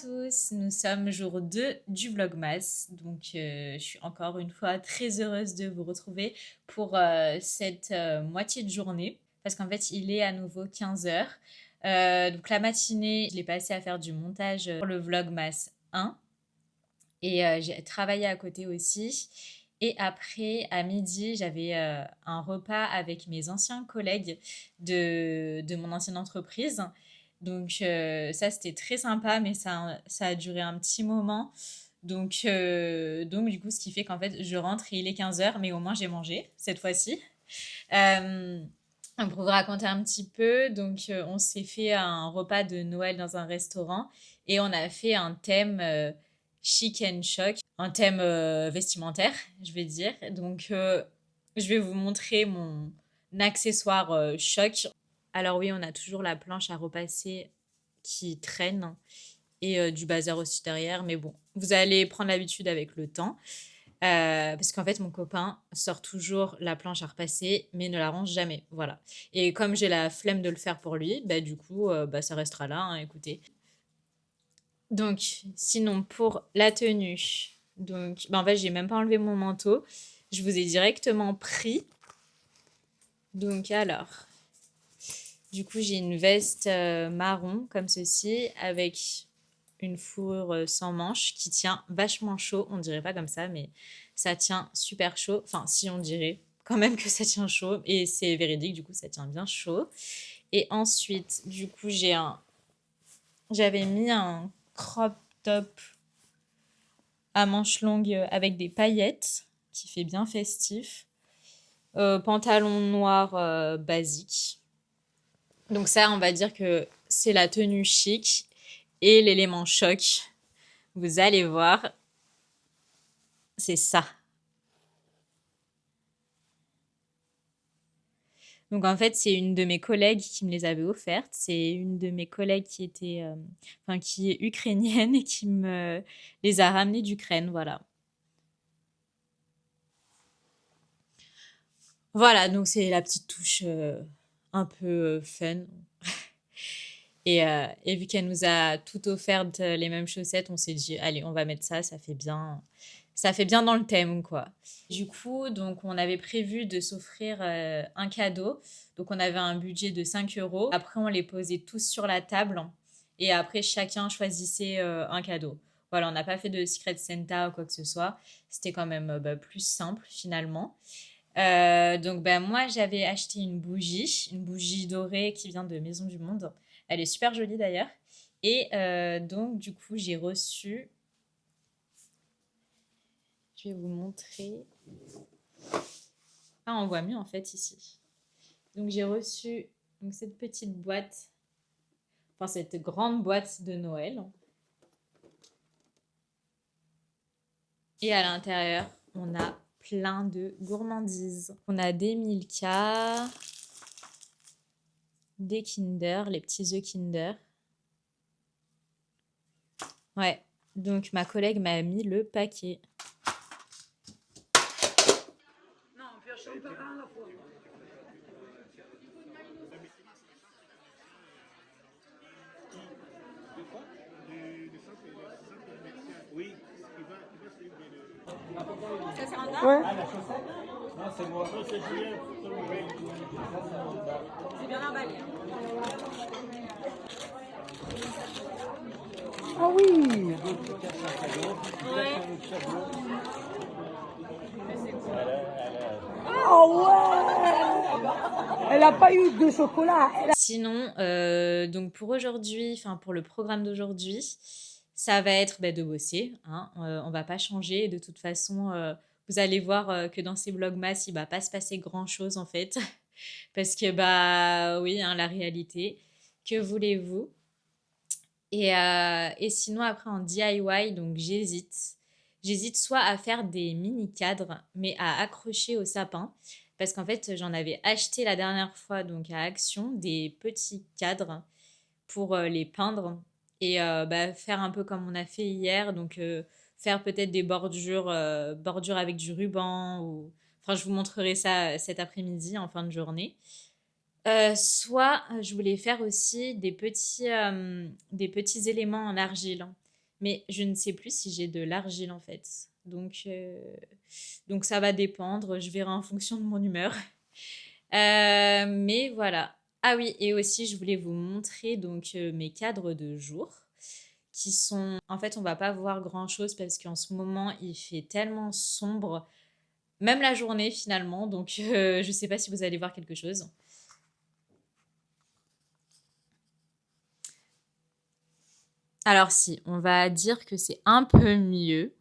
tous, nous sommes jour 2 du Vlogmas, donc je suis encore une fois très heureuse de vous retrouver pour cette moitié de journée, parce qu'en fait il est à nouveau 15h. Donc la matinée, je l'ai passée à faire du montage pour le Vlogmas 1, et j'ai travaillé à côté aussi. Et après, à midi, j'avais un repas avec mes anciens collègues de mon ancienne entreprise. Donc ça, c'était très sympa, mais ça a duré un petit moment. Donc du coup, ce qui fait qu'en fait, je rentre et il est 15h, mais au moins j'ai mangé cette fois-ci. Euh, pour vous raconter un petit peu, donc on s'est fait un repas de Noël dans un restaurant et on a fait un thème chic and choc, un thème vestimentaire, je vais dire. Donc je vais vous montrer mon accessoire choc. Alors oui, on a toujours la planche à repasser qui traîne et du bazar aussi derrière, mais bon, vous allez prendre l'habitude avec le temps. Parce qu'en fait, mon copain sort toujours la planche à repasser, mais ne la range jamais. Voilà. Et comme j'ai la flemme de le faire pour lui, bah, du coup, ça restera là, hein, écoutez. Donc, sinon, pour la tenue, donc, bah, en fait, j'ai même pas enlevé mon manteau. Je vous ai directement pris. Donc, alors, du coup, j'ai une veste marron comme ceci, avec une fourrure sans manches qui tient vachement chaud. On dirait pas comme ça, mais ça tient super chaud. Enfin, si on dirait quand même que ça tient chaud. Et c'est véridique, du coup, ça tient bien chaud. Et ensuite, du coup, j'avais mis un crop top à manches longues avec des paillettes qui fait bien festif. Pantalon noir basique. Donc ça, on va dire que c'est la tenue chic et l'élément choc. Vous allez voir, c'est ça. Donc en fait, c'est une de mes collègues qui me les avait offertes. C'est une de mes collègues qui était, enfin qui est ukrainienne et qui me les a ramenées d'Ukraine, voilà. Voilà, donc c'est la petite touche un peu fun. Et vu qu'elle nous a toutes offertes les mêmes chaussettes, on s'est dit, allez, on va mettre ça, ça fait bien dans le thème, quoi. Du coup, donc, on avait prévu de s'offrir un cadeau. Donc, on avait un budget de 5 euros. Après, on les posait tous sur la table. Et après, chacun choisissait un cadeau. Voilà, on n'a pas fait de Secret Santa ou quoi que ce soit. C'était quand même plus simple, finalement. Donc, moi, j'avais acheté une bougie dorée qui vient de Maison du Monde. Elle est super jolie d'ailleurs. Et donc, du coup, j'ai reçu. Je vais vous montrer. Ah, on voit mieux en fait ici. Donc, j'ai reçu donc, cette petite boîte, enfin, cette grande boîte de Noël. Et à l'intérieur, on a plein de gourmandises. On a des Milka, des Kinder, les petits œufs Kinder. Ouais, donc ma collègue m'a mis le paquet. Non, on peut acheter un à la fois. Oui, ça c'est un ouais. Ah, la chaussette. Non, c'est moi. C'est Julien. C'est bien emballé. Ah oui. Oh ouais. Elle n'a pas eu de chocolat. Sinon, donc pour aujourd'hui, enfin pour le programme d'aujourd'hui, ça va être de bosser. Hein. On va pas changer. De toute façon, vous allez voir que dans ces vlogmas, il va pas se passer grand-chose en fait. Parce que oui, hein, la réalité. Que voulez-vous? Et sinon, après en DIY, donc j'hésite. J'hésite soit à faire des mini-cadres, mais à accrocher au sapin. Parce qu'en fait, j'en avais acheté la dernière fois donc à Action des petits cadres pour les peindre et faire un peu comme on a fait hier. Donc faire peut-être des bordures avec du ruban. Enfin, je vous montrerai ça cet après-midi en fin de journée. Soit je voulais faire aussi des petits éléments en argile. mais je ne sais plus si j'ai de l'argile en fait. Donc ça va dépendre, je verrai en fonction de mon humeur. Mais voilà. Ah oui, et aussi je voulais vous montrer donc mes cadres de jour qui sont... En fait, on va pas voir grand-chose parce qu'en ce moment, il fait tellement sombre, même la journée finalement, donc je sais pas si vous allez voir quelque chose. Alors si, on va dire que c'est un peu mieux.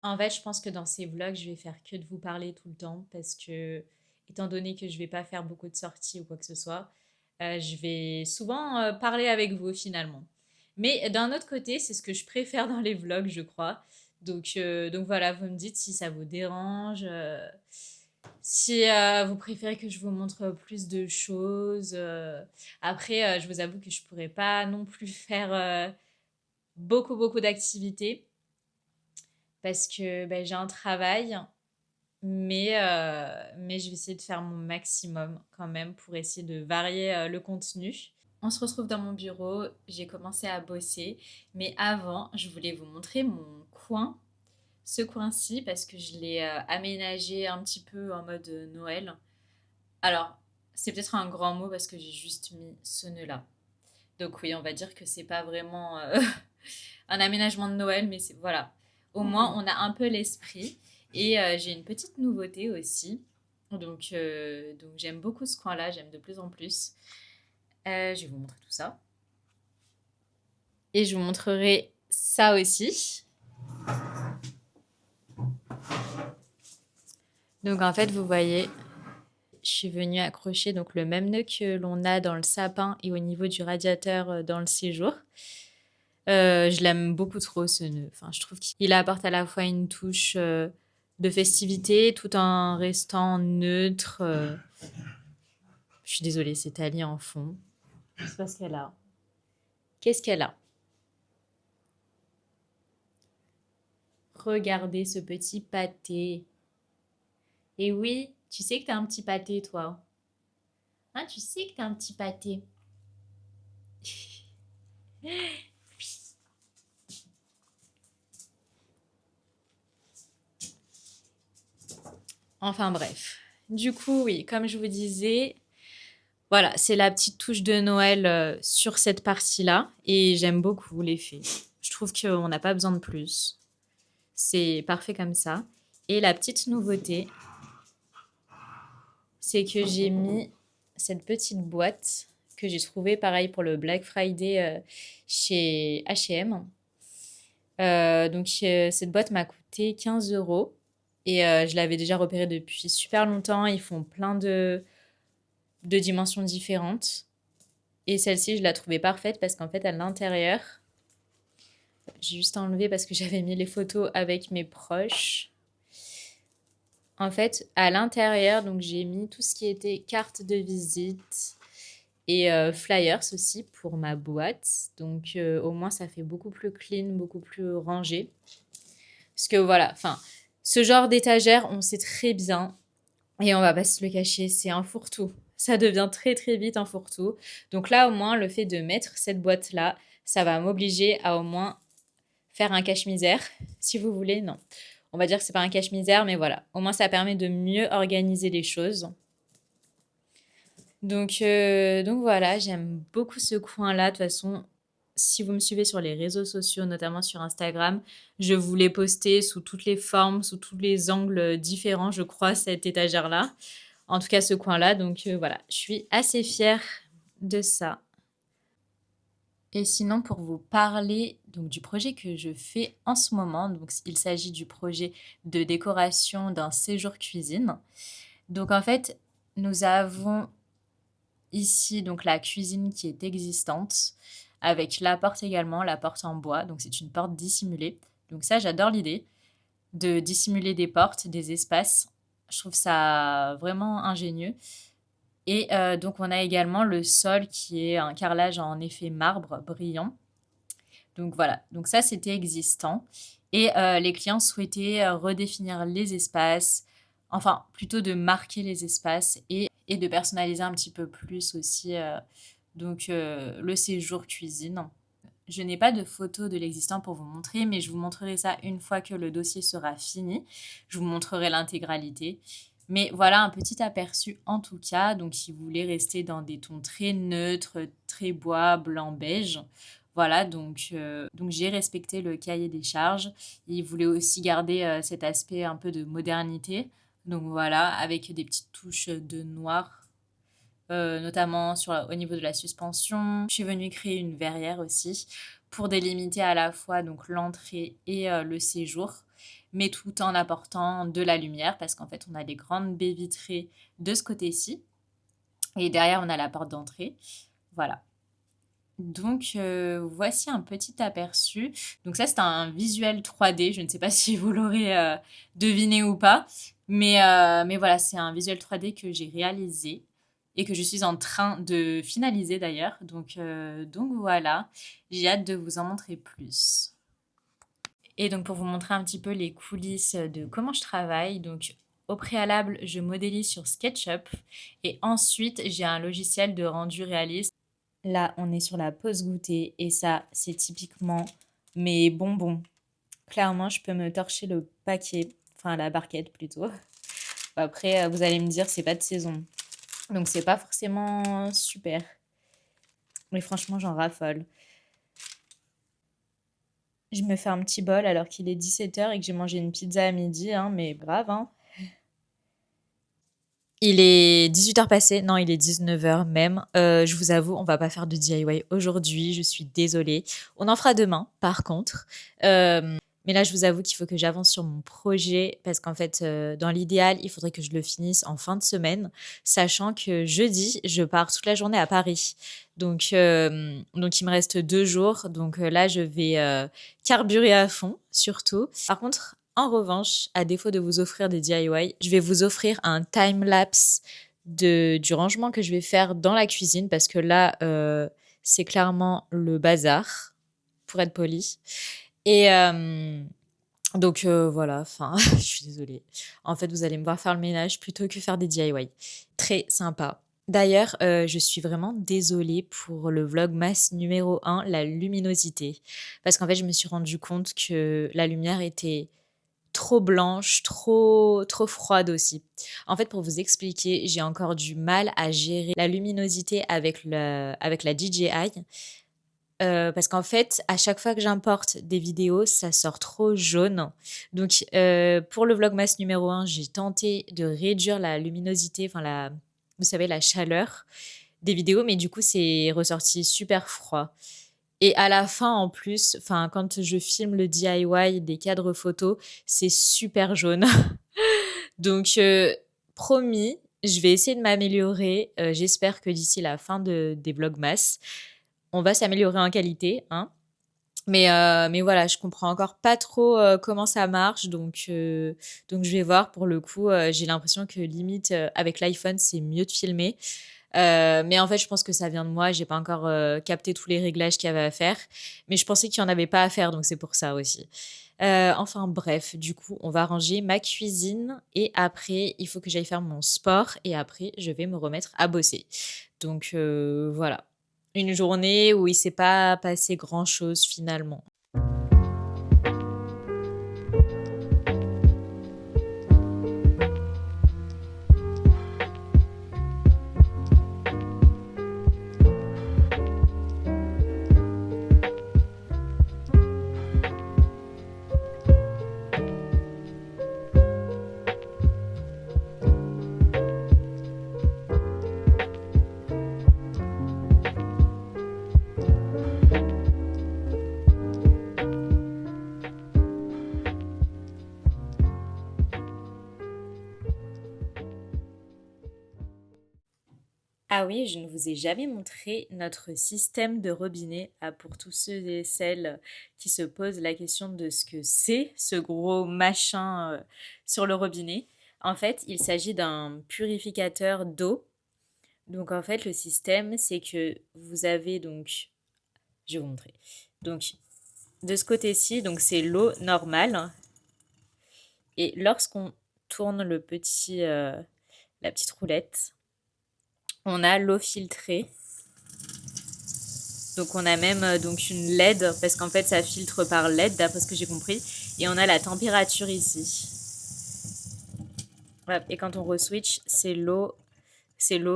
En fait, je pense que dans ces vlogs, je vais faire que de vous parler tout le temps parce que, étant donné que je vais pas faire beaucoup de sorties ou quoi que ce soit, je vais souvent parler avec vous finalement. Mais d'un autre côté, c'est ce que je préfère dans les vlogs, je crois. Donc voilà, vous me dites si ça vous dérange, si vous préférez que je vous montre plus de choses. Après, je vous avoue que je pourrais pas non plus faire beaucoup d'activités parce que ben, j'ai un travail, mais je vais essayer de faire mon maximum quand même pour essayer de varier le contenu. On se retrouve dans mon bureau, j'ai commencé à bosser, mais avant, je voulais vous montrer mon coin, ce coin-ci, parce que je l'ai aménagé un petit peu en mode Noël. Alors, c'est peut-être un grand mot parce que j'ai juste mis ce nœud-là. Donc oui, on va dire que c'est pas vraiment un aménagement de Noël, mais c'est voilà. Au moins, on a un peu l'esprit. Et j'ai une petite nouveauté aussi. Donc j'aime beaucoup ce coin-là, j'aime de plus en plus. Je vais vous montrer tout ça. Et je vous montrerai ça aussi. Donc en fait, vous voyez, je suis venue accrocher donc le même nœud que l'on a dans le sapin et au niveau du radiateur dans le séjour. Je l'aime beaucoup trop ce nœud. Enfin, je trouve qu'il apporte à la fois une touche de festivité tout en restant neutre. Je suis désolée, c'est Thalie en fond. Je sais pas ce qu'elle a. Qu'est-ce qu'elle a? Regardez ce petit pâté. Et oui, tu sais que t'as un petit pâté, toi. Hein, tu sais que t'as un petit pâté. Enfin bref. Du coup, oui, comme je vous disais, voilà, c'est la petite touche de Noël sur cette partie-là. Et j'aime beaucoup l'effet. Je trouve qu'on n'a pas besoin de plus. C'est parfait comme ça. Et la petite nouveauté, c'est que j'ai mis cette petite boîte que j'ai trouvée pareil pour le Black Friday chez H&M. Cette boîte m'a coûté 15 euros et je l'avais déjà repérée depuis super longtemps. Ils font plein de dimensions différentes. Et celle-ci, je la trouvais parfaite parce qu'en fait, à l'intérieur, j'ai juste enlevé parce que j'avais mis les photos avec mes proches. En fait, à l'intérieur, donc j'ai mis tout ce qui était carte de visite et flyers aussi pour ma boîte. Donc au moins, ça fait beaucoup plus clean, beaucoup plus rangé. Parce que voilà, enfin, ce genre d'étagère, on sait très bien, et on va pas se le cacher, c'est un fourre-tout. Ça devient très vite un fourre-tout. Donc là, au moins, le fait de mettre cette boîte-là, ça va m'obliger à au moins faire un cache-misère, si vous voulez. Non, on va dire que c'est pas un cache-misère, mais voilà. Au moins, ça permet de mieux organiser les choses. Donc voilà, j'aime beaucoup ce coin-là. De toute façon, si vous me suivez sur les réseaux sociaux, notamment sur Instagram, je vous l'ai posté sous toutes les formes, sous tous les angles différents, je crois, cette étagère-là. En tout cas, ce coin-là. Donc voilà, je suis assez fière de ça. Et sinon, pour vous parler donc, du projet que je fais en ce moment, donc il s'agit du projet de décoration d'un séjour cuisine. Donc en fait, nous avons ici donc la cuisine qui est existante, avec la porte également, la porte en bois. Donc c'est une porte dissimulée. Donc ça, j'adore l'idée de dissimuler des portes, des espaces. Je trouve ça vraiment ingénieux. Et donc on a également le sol qui est un carrelage en effet marbre brillant. Donc voilà, donc ça c'était existant. Et les clients souhaitaient redéfinir les espaces, enfin plutôt de marquer les espaces et de personnaliser un petit peu plus aussi le séjour cuisine. Je n'ai pas de photo de l'existant pour vous montrer, mais je vous montrerai ça une fois que le dossier sera fini. Je vous montrerai l'intégralité. Mais voilà un petit aperçu en tout cas. Donc si vous voulez rester dans des tons très neutres, très bois, blanc, beige, voilà, donc j'ai respecté le cahier des charges. Il voulait aussi garder cet aspect un peu de modernité. Donc voilà, avec des petites touches de noir notamment au niveau de la suspension. Je suis venue créer une verrière aussi pour délimiter à la fois donc l'entrée et le séjour, mais tout en apportant de la lumière parce qu'en fait on a des grandes baies vitrées de ce côté-ci et derrière on a la porte d'entrée. Voilà. Donc voici un petit aperçu. Donc ça c'est un visuel 3D. Je ne sais pas si vous l'aurez deviné ou pas, mais voilà c'est un visuel 3D que j'ai réalisé et que je suis en train de finaliser d'ailleurs. Donc voilà, j'ai hâte de vous en montrer plus. Et donc pour vous montrer un petit peu les coulisses de comment je travaille, donc au préalable je modélise sur SketchUp et ensuite j'ai un logiciel de rendu réaliste. Là, on est sur la pause goûter et ça, c'est typiquement mes bonbons. Clairement, je peux me torcher le paquet, enfin la barquette plutôt. Après, vous allez me dire, c'est pas de saison. Donc, c'est pas forcément super. Mais franchement, j'en raffole. Je me fais un petit bol alors qu'il est 17h et que j'ai mangé une pizza à midi, hein, mais grave, hein. Il est 18h passé, non, il est 19h même. Je vous avoue, on va pas faire de DIY aujourd'hui, je suis désolée. On en fera demain, par contre. Mais là, je vous avoue qu'il faut que j'avance sur mon projet parce qu'en fait, dans l'idéal, il faudrait que je le finisse en fin de semaine, sachant que jeudi, je pars toute la journée à Paris. Donc il me reste 2 jours. Donc là, je vais carburer à fond, surtout. Par contre, en revanche, à défaut de vous offrir des DIY, je vais vous offrir un time-lapse du rangement que je vais faire dans la cuisine parce que là, c'est clairement le bazar, pour être poli. Et voilà, enfin, je suis désolée. En fait, vous allez me voir faire le ménage plutôt que faire des DIY. Très sympa. D'ailleurs, je suis vraiment désolée pour le vlogmas numéro 1, la luminosité. Parce qu'en fait, je me suis rendu compte que la lumière était trop blanche, trop froide aussi. En fait, pour vous expliquer, j'ai encore du mal à gérer la luminosité avec la DJI. Parce qu'en fait, à chaque fois que j'importe des vidéos, ça sort trop jaune. Donc, pour le vlogmas numéro 1, j'ai tenté de réduire la luminosité, enfin vous savez, la chaleur des vidéos, mais du coup, c'est ressorti super froid. Et à la fin, en plus, enfin, quand je filme le DIY des cadres photos, c'est super jaune. Donc, promis, je vais essayer de m'améliorer. J'espère que d'ici la fin des vlogmas, on va s'améliorer en qualité, hein. Mais voilà, je comprends encore pas trop comment ça marche, donc je vais voir. Pour le coup, j'ai l'impression que limite avec l'iPhone, c'est mieux de filmer. Mais en fait, je pense que ça vient de moi. J'ai pas encore capté tous les réglages qu'il y avait à faire, mais je pensais qu'il y en avait pas à faire, donc c'est pour ça aussi. Enfin bref, du coup, on va ranger ma cuisine et après, il faut que j'aille faire mon sport et après, je vais me remettre à bosser. Donc voilà, une journée où il s'est pas passé grand-chose finalement. Ah oui, je ne vous ai jamais montré notre système de robinet. Ah, pour tous ceux et celles qui se posent la question de ce que c'est, ce gros machin sur le robinet. En fait, il s'agit d'un purificateur d'eau. Donc en fait, le système, c'est que vous avez donc... Je vais vous montrer. Donc, de ce côté-ci, donc c'est l'eau normale. Et lorsqu'on tourne la petite roulette, on a l'eau filtrée. Donc on a même donc une LED, parce qu'en fait ça filtre par LED d'après ce que j'ai compris. Et on a la température ici. Voilà. Et quand on re-switch, c'est l'eau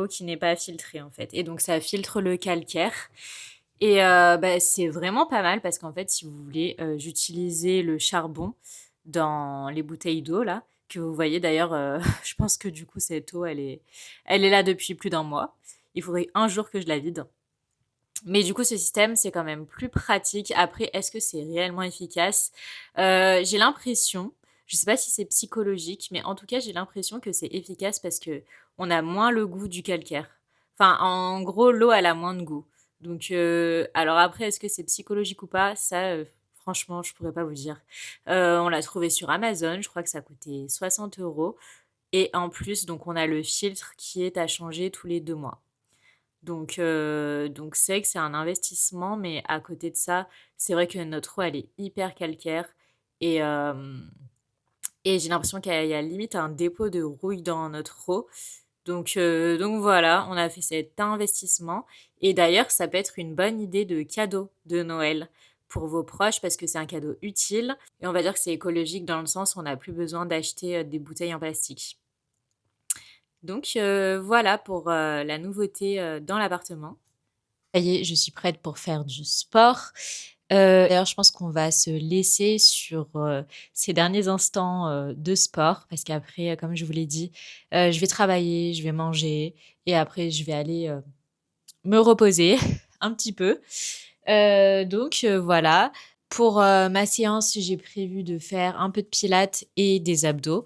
qui n'est pas filtrée en fait. Et donc ça filtre le calcaire. Et c'est vraiment pas mal parce qu'en fait, si vous voulez, j'utilisais le charbon dans les bouteilles d'eau là, que vous voyez d'ailleurs, je pense que du coup cette eau, elle est là depuis plus d'un mois. Il faudrait un jour que je la vide. Mais du coup, ce système, c'est quand même plus pratique. Après, est-ce que c'est réellement efficace? J'ai l'impression, je sais pas si c'est psychologique, mais en tout cas, j'ai l'impression que c'est efficace parce que on a moins le goût du calcaire. Enfin, en gros, l'eau, elle a moins de goût. Donc, alors après, est-ce que c'est psychologique ou pas? Ça, franchement, je pourrais pas vous dire. On l'a trouvé sur Amazon. Je crois que ça coûtait 60 euros. Et en plus, donc, on a le filtre qui est à changer tous les 2 mois. Donc c'est vrai que c'est un investissement, mais à côté de ça, c'est vrai que notre eau, elle est hyper calcaire et, euh, et j'ai l'impression qu'il y a limite un dépôt de rouille dans notre eau. Donc voilà, on a fait cet investissement. Et d'ailleurs, ça peut être une bonne idée de cadeau de Noël pour vos proches parce que c'est un cadeau utile. Et on va dire que c'est écologique dans le sens où on n'a plus besoin d'acheter des bouteilles en plastique. Donc voilà pour la nouveauté dans l'appartement. Ça y est, je suis prête pour faire du sport. D'ailleurs, je pense qu'on va se laisser sur ces derniers instants de sport parce qu'après, comme je vous l'ai dit, je vais travailler, je vais manger et après, je vais aller me reposer un petit peu. Voilà. Pour ma séance, j'ai prévu de faire un peu de pilates et des abdos.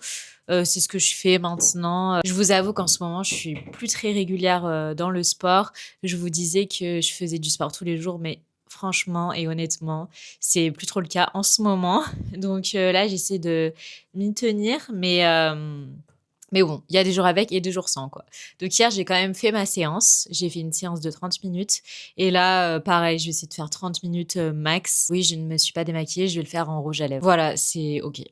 C'est ce que je fais maintenant. Je vous avoue qu'en ce moment, je suis plus très régulière dans le sport. Je vous disais que je faisais du sport tous les jours, mais franchement et honnêtement, c'est plus trop le cas en ce moment. Donc là, j'essaie de m'y tenir, mais bon, il y a des jours avec et des jours sans, quoi. Donc hier, j'ai quand même fait ma séance. J'ai fait une séance de 30 minutes. Et là, pareil, je vais essayer de faire 30 minutes max. Oui, je ne me suis pas démaquillée, je vais le faire en rouge à lèvres. Voilà, c'est OK.